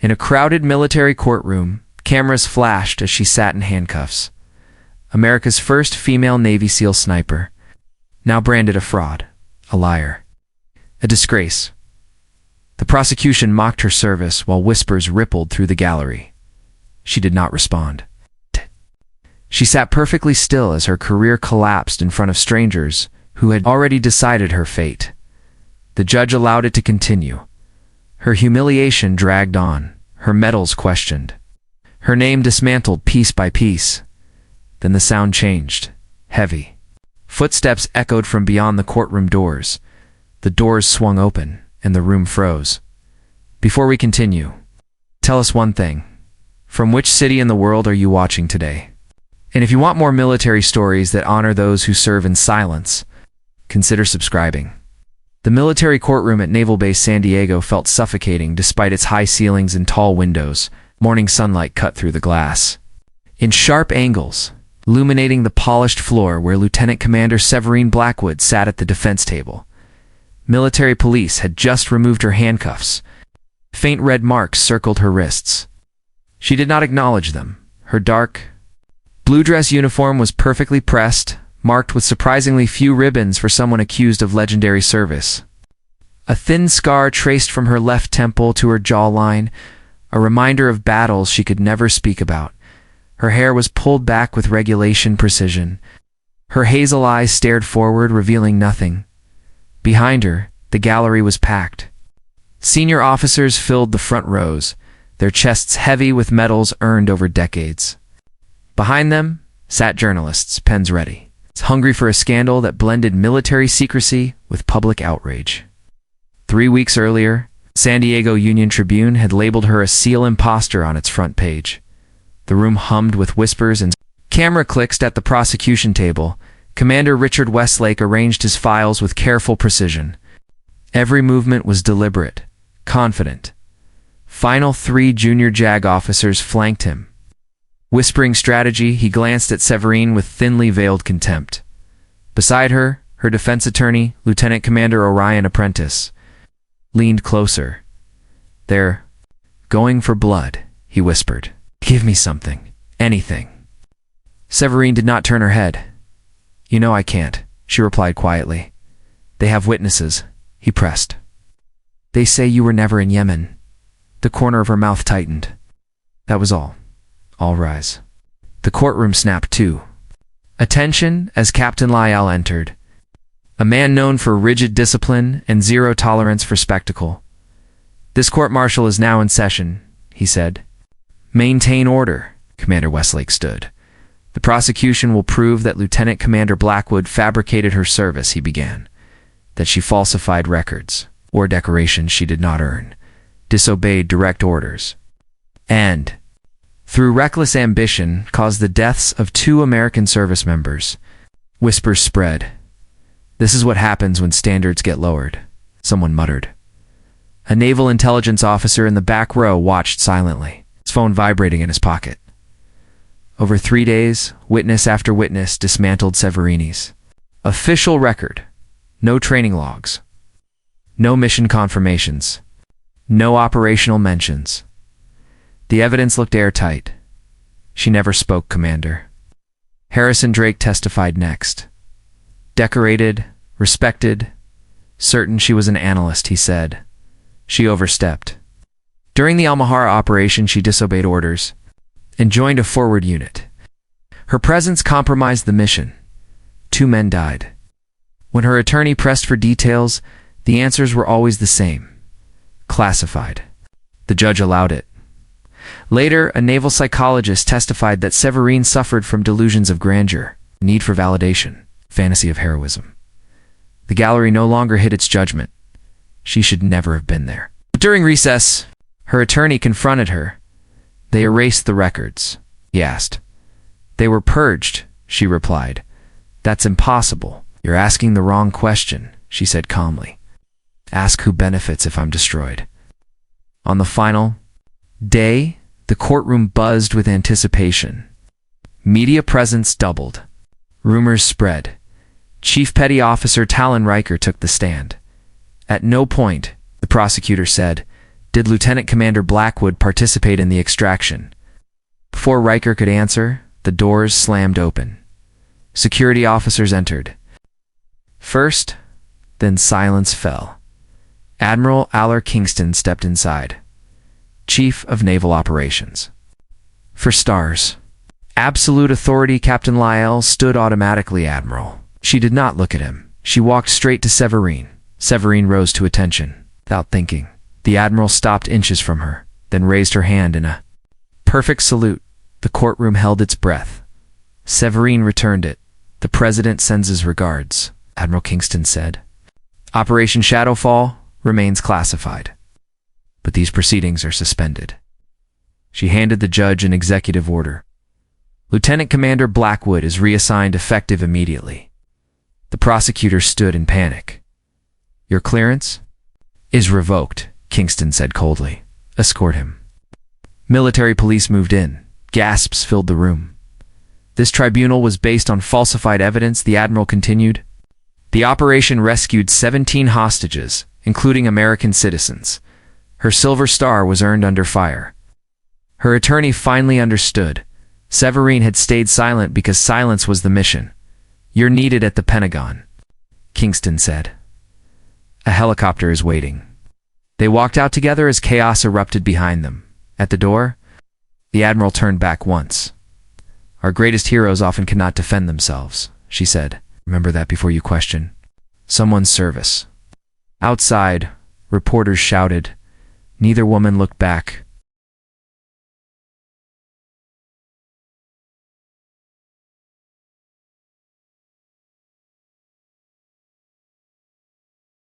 In a crowded military courtroom, cameras flashed as she sat in handcuffs. America's first female Navy SEAL sniper, now branded a fraud, a liar, a disgrace. The prosecution mocked her service while whispers rippled through the gallery. She did not respond. She sat perfectly still as her career collapsed in front of strangers who had already decided her fate. The judge allowed it to continue. Her humiliation dragged on, her medals questioned, her name dismantled piece by piece. Then the sound changed, heavy. Footsteps echoed from beyond the courtroom doors. The doors swung open, and the room froze. Before we continue, tell us one thing. From which city in the world are you watching today? And if you want more military stories that honor those who serve in silence, consider subscribing. The military courtroom at Naval Base San Diego felt suffocating despite its high ceilings and tall windows. Morning sunlight cut through the glass, in sharp angles, illuminating the polished floor where Lieutenant Commander Severine Blackwood sat at the defense table. Military police had just removed her handcuffs. Faint red marks circled her wrists. She did not acknowledge them. Her dark blue dress uniform was perfectly pressed, marked with surprisingly few ribbons for someone accused of legendary service. A thin scar traced from her left temple to her jawline, a reminder of battles she could never speak about. Her hair was pulled back with regulation precision. Her hazel eyes stared forward, revealing nothing. Behind her, the gallery was packed. Senior officers filled the front rows, their chests heavy with medals earned over decades. Behind them sat journalists, pens ready, hungry for a scandal that blended military secrecy with public outrage. 3 weeks earlier, San Diego Union Tribune had labeled her a SEAL imposter on its front page. The room hummed with whispers and camera clicks at the prosecution table. Commander Richard Westlake arranged his files with careful precision. Every movement was deliberate, confident. Final 3 junior JAG officers flanked him. Whispering strategy, he glanced at Severine with thinly veiled contempt. Beside her, her defense attorney, Lieutenant Commander Orion Apprentice, leaned closer. "They're going for blood," he whispered. "Give me something, anything." Severine did not turn her head. "You know I can't," she replied quietly. "They have witnesses," he pressed. "They say you were never in Yemen." The corner of her mouth tightened. "That was all. All rise." The courtroom snapped too. Attention as Captain Lyell entered. A man known for rigid discipline and zero tolerance for spectacle. "This court-martial is now in session," he said. "Maintain order," Commander Westlake stood. "The prosecution will prove that Lieutenant Commander Blackwood fabricated her service," he began. "That she falsified records, or decorations she did not earn, disobeyed direct orders, and, through reckless ambition, caused the deaths of 2 American service members." Whispers spread. "This is what happens when standards get lowered," someone muttered. A naval intelligence officer in the back row watched silently, his phone vibrating in his pocket. Over 3 days, witness after witness dismantled Severini's official record. No training logs. No mission confirmations. No operational mentions. The evidence looked airtight. "She never spoke, Commander." Harrison Drake testified next. Decorated, respected, certain she was an analyst, he said. She overstepped. During the Almahara operation, she disobeyed orders and joined a forward unit. Her presence compromised the mission. 2 men died. When her attorney pressed for details, the answers were always the same. Classified. The judge allowed it. Later, a naval psychologist testified that Severine suffered from delusions of grandeur, need for validation, fantasy of heroism. The gallery no longer hid its judgment. She should never have been there. During recess, her attorney confronted her. "They erased the records," he asked. "They were purged," she replied. "That's impossible. You're asking the wrong question," she said calmly. "Ask who benefits if I'm destroyed." On the final day, the courtroom buzzed with anticipation. Media presence doubled. Rumors spread. Chief Petty Officer Talon Riker took the stand. At no point, the prosecutor said, Did Lieutenant Commander Blackwood participate in the extraction? Before Riker could answer, the doors slammed open. Security officers entered. First, then silence fell. Admiral Allor Kingston stepped inside. Chief of Naval Operations. For stars. Absolute authority. Captain Lyell stood automatically. Admiral. She did not look at him. She walked straight to Severine. Severine rose to attention. Without thinking, the Admiral stopped inches from her, then raised her hand in a perfect salute. The courtroom held its breath. Severine returned it. The President sends his regards, Admiral Kingston said. Operation Shadowfall remains classified, but these proceedings are suspended. She handed the judge an executive order. Lieutenant Commander Blackwood is reassigned effective immediately. The prosecutor stood in panic. Your clearance is revoked, Kingston said coldly. Escort him. Military police moved in. Gasps filled the room. This tribunal was based on falsified evidence, the Admiral continued. The operation rescued 17 hostages, including American citizens. Her Silver Star was earned under fire. Her attorney finally understood. Severine had stayed silent because silence was the mission. You're needed at the Pentagon, Kingston said. A helicopter is waiting. They walked out together as chaos erupted behind them. At the door, the Admiral turned back once. Our greatest heroes often cannot defend themselves, she said. Remember that before you question someone's service. Outside, reporters shouted. Neither woman looked back.